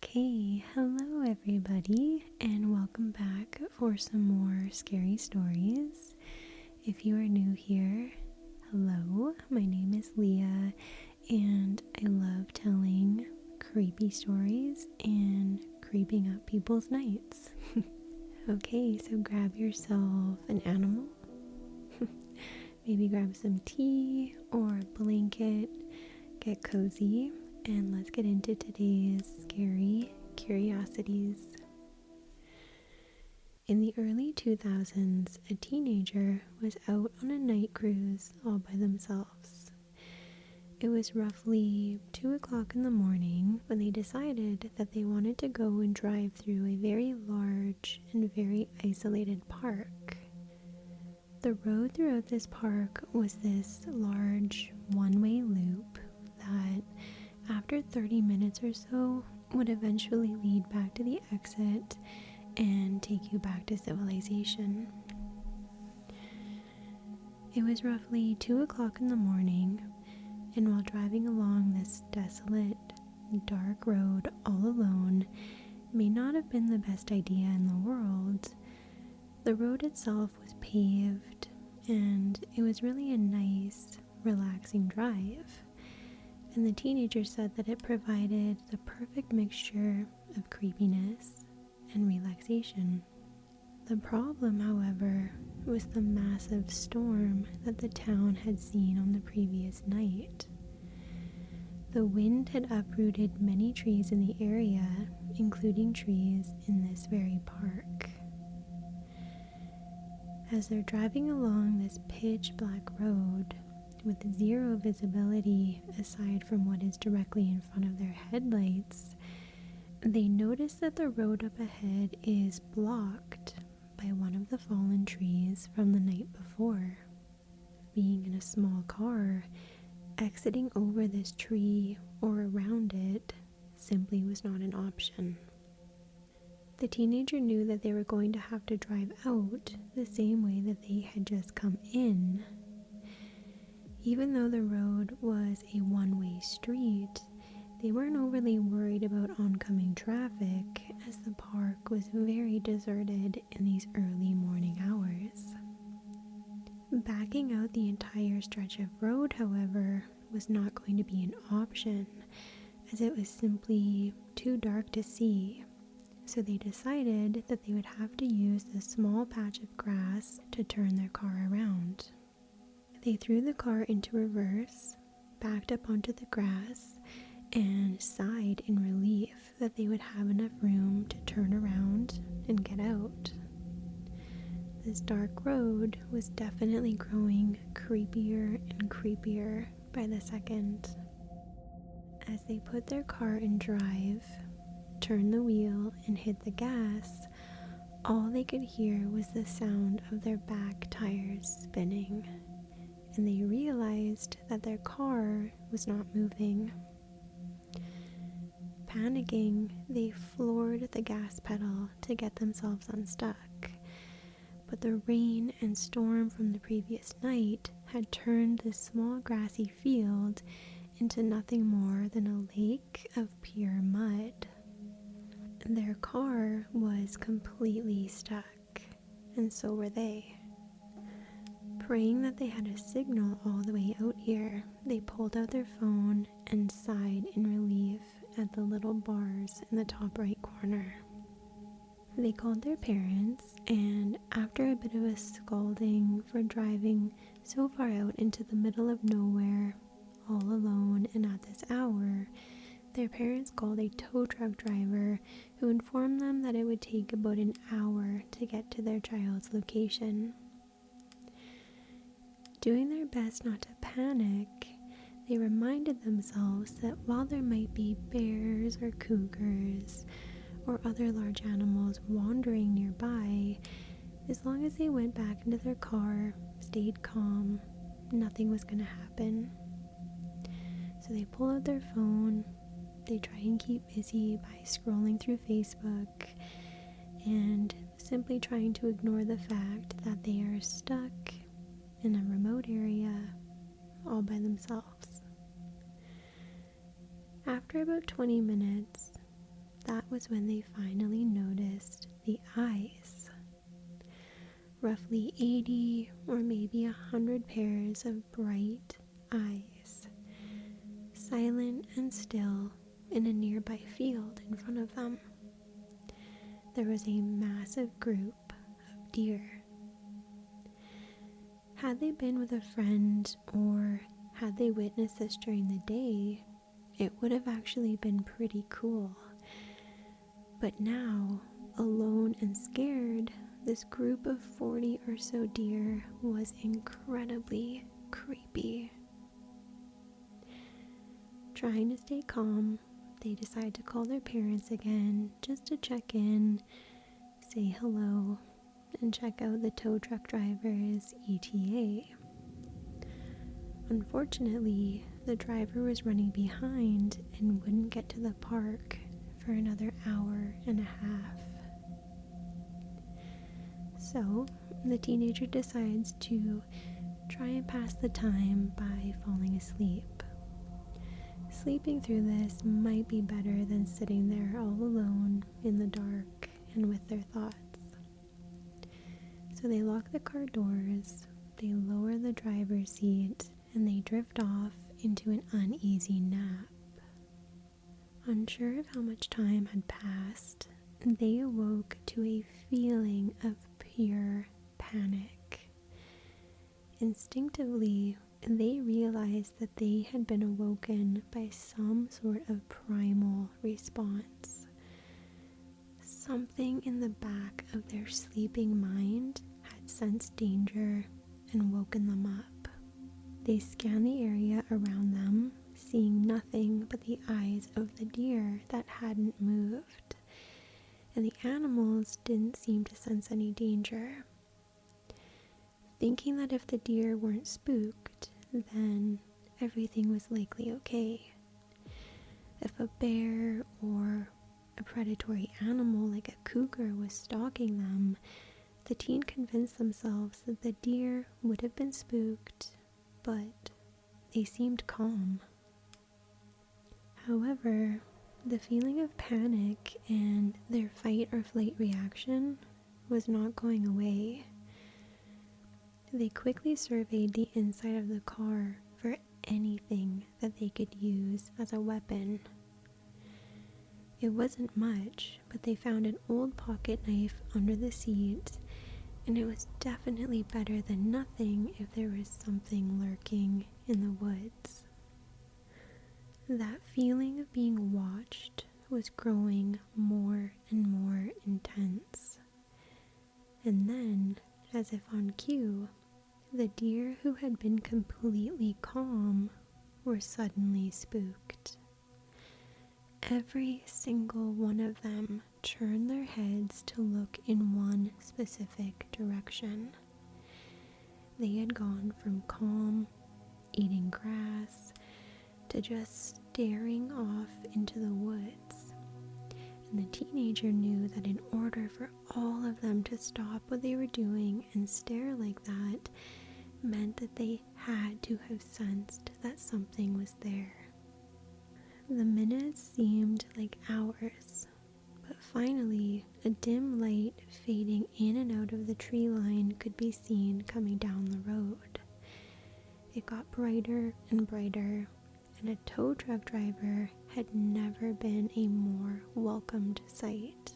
Okay, hello everybody, and welcome back for some more scary stories. If you are new here, hello, my name is Leah, and I love telling creepy stories and creeping up people's nights. Okay, so grab yourself an animal, maybe grab some tea or a blanket, get cozy, and let's get into today's scary curiosities. In the early 2000s, a teenager was out on a night cruise all by themselves. It was roughly 2 o'clock in the morning when they decided that they wanted to go and drive through a very large and very isolated park. The road throughout this park was this large one-way loop that after 30 minutes or so would eventually lead back to the exit and take you back to civilization. It was roughly 2 o'clock in the morning, and while driving along this desolate, dark road all alone may not have been the best idea in the world, the road itself was paved, and it was really a nice, relaxing drive. And the teenager said that it provided the perfect mixture of creepiness and relaxation. The problem, however, was the massive storm that the town had seen on the previous night. The wind had uprooted many trees in the area, including trees in this very park. As they're driving along this pitch black road, with zero visibility aside from what is directly in front of their headlights, they notice that the road up ahead is blocked by one of the fallen trees from the night before. Being in a small car, exiting over this tree or around it simply was not an option. The teenager knew that they were going to have to drive out the same way that they had just come in. Even though the road was a one-way street, they weren't overly worried about oncoming traffic as the park was very deserted in these early morning hours. Backing out the entire stretch of road, however, was not going to be an option as it was simply too dark to see, so they decided that they would have to use the small patch of grass to turn their car around. They threw the car into reverse, backed up onto the grass, and sighed in relief that they would have enough room to turn around and get out. This dark road was definitely growing creepier and creepier by the second. As they put their car in drive, turned the wheel, and hit the gas, all they could hear was the sound of their back tires spinning. And they realized that their car was not moving. Panicking, they floored the gas pedal to get themselves unstuck, but the rain and storm from the previous night had turned this small grassy field into nothing more than a lake of pure mud. Their car was completely stuck, and so were they. Praying that they had a signal all the way out here, they pulled out their phone and sighed in relief at the little bars in the top right corner. They called their parents, and after a bit of a scolding for driving so far out into the middle of nowhere, all alone and at this hour, their parents called a tow truck driver who informed them that it would take about an hour to get to their child's location. Doing their best not to panic, they reminded themselves that while there might be bears or cougars or other large animals wandering nearby, as long as they went back into their car, stayed calm, nothing was going to happen. So they pull out their phone, they try and keep busy by scrolling through Facebook and simply trying to ignore the fact that they are stuck in a remote area all by themselves. After about 20 minutes, that was when they finally noticed the eyes. Roughly 80 or maybe 100 pairs of bright eyes, silent and still in a nearby field in front of them. There was a massive group of deer. Had they been with a friend or had they witnessed this during the day, it would have actually been pretty cool. But now, alone and scared, this group of 40 or so deer was incredibly creepy. Trying to stay calm, they decide to call their parents again just to check in, say hello, and check out the tow truck driver's ETA. Unfortunately, the driver was running behind and wouldn't get to the park for another hour and a half. So, the teenager decides to try and pass the time by falling asleep. Sleeping through this might be better than sitting there all alone in the dark and with their thoughts. So they lock the car doors, they lower the driver's seat, and they drift off into an uneasy nap. Unsure of how much time had passed, they awoke to a feeling of pure panic. Instinctively, they realized that they had been awoken by some sort of primal response. Something in the back of their sleeping mind had sensed danger and woken them up. They scanned the area around them, seeing nothing but the eyes of the deer that hadn't moved, and the animals didn't seem to sense any danger. Thinking that if the deer weren't spooked, then everything was likely okay. If a bear or a predatory animal like a cougar was stalking them, the teen convinced themselves that the deer would have been spooked, but they seemed calm. However, the feeling of panic and their fight or flight reaction was not going away. They quickly surveyed the inside of the car for anything that they could use as a weapon. It wasn't much, but they found an old pocket knife under the seat, and it was definitely better than nothing if there was something lurking in the woods. That feeling of being watched was growing more and more intense. And then, as if on cue, the deer who had been completely calm were suddenly spooked. Every single one of them turned their heads to look in one specific direction. They had gone from calm, eating grass, to just staring off into the woods. And the teenager knew that in order for all of them to stop what they were doing and stare like that meant that they had to have sensed that something was there. The minutes seemed like hours, but finally a dim light fading in and out of the tree line could be seen coming down the road. It got brighter and brighter, and a tow truck driver had never been a more welcomed sight.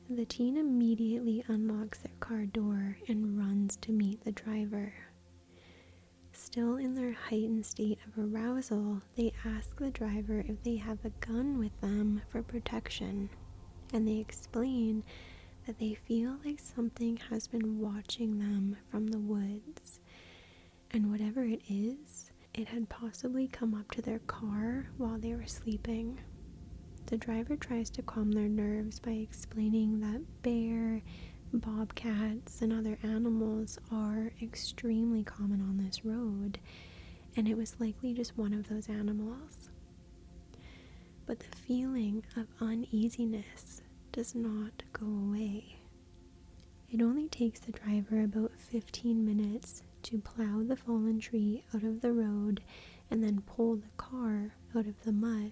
The teen immediately unlocks their car door and runs to meet the driver. Still in their heightened state of arousal, they ask the driver if they have a gun with them for protection, and they explain that they feel like something has been watching them from the woods, and whatever it is, it had possibly come up to their car while they were sleeping. The driver tries to calm their nerves by explaining that bear, bobcats, and other animals are extremely common on this road, and it was likely just one of those animals. But the feeling of uneasiness does not go away. It only takes the driver about 15 minutes to plow the fallen tree out of the road and then pull the car out of the mud.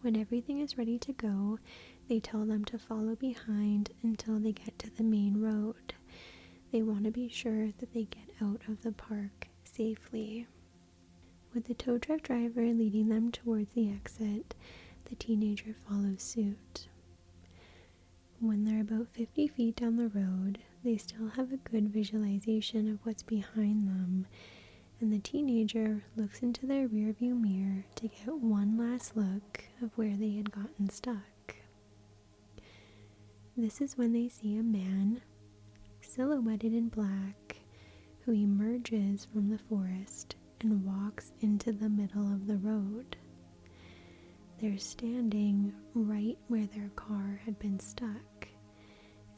When everything is ready to go, they tell them to follow behind until they get to the main road. They want to be sure that they get out of the park safely. With the tow truck driver leading them towards the exit, the teenager follows suit. When they're about 50 feet down the road, they still have a good visualization of what's behind them, and the teenager looks into their rearview mirror to get one last look of where they had gotten stuck. This is when they see a man, silhouetted in black, who emerges from the forest and walks into the middle of the road. They're standing right where their car had been stuck,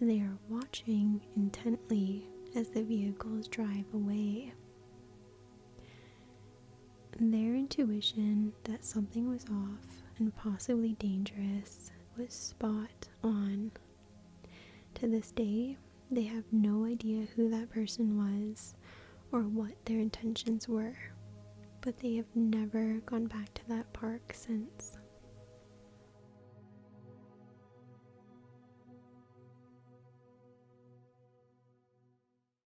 and they are watching intently as the vehicles drive away. Their intuition that something was off and possibly dangerous was spot on. To this day, they have no idea who that person was or what their intentions were, but they have never gone back to that park since.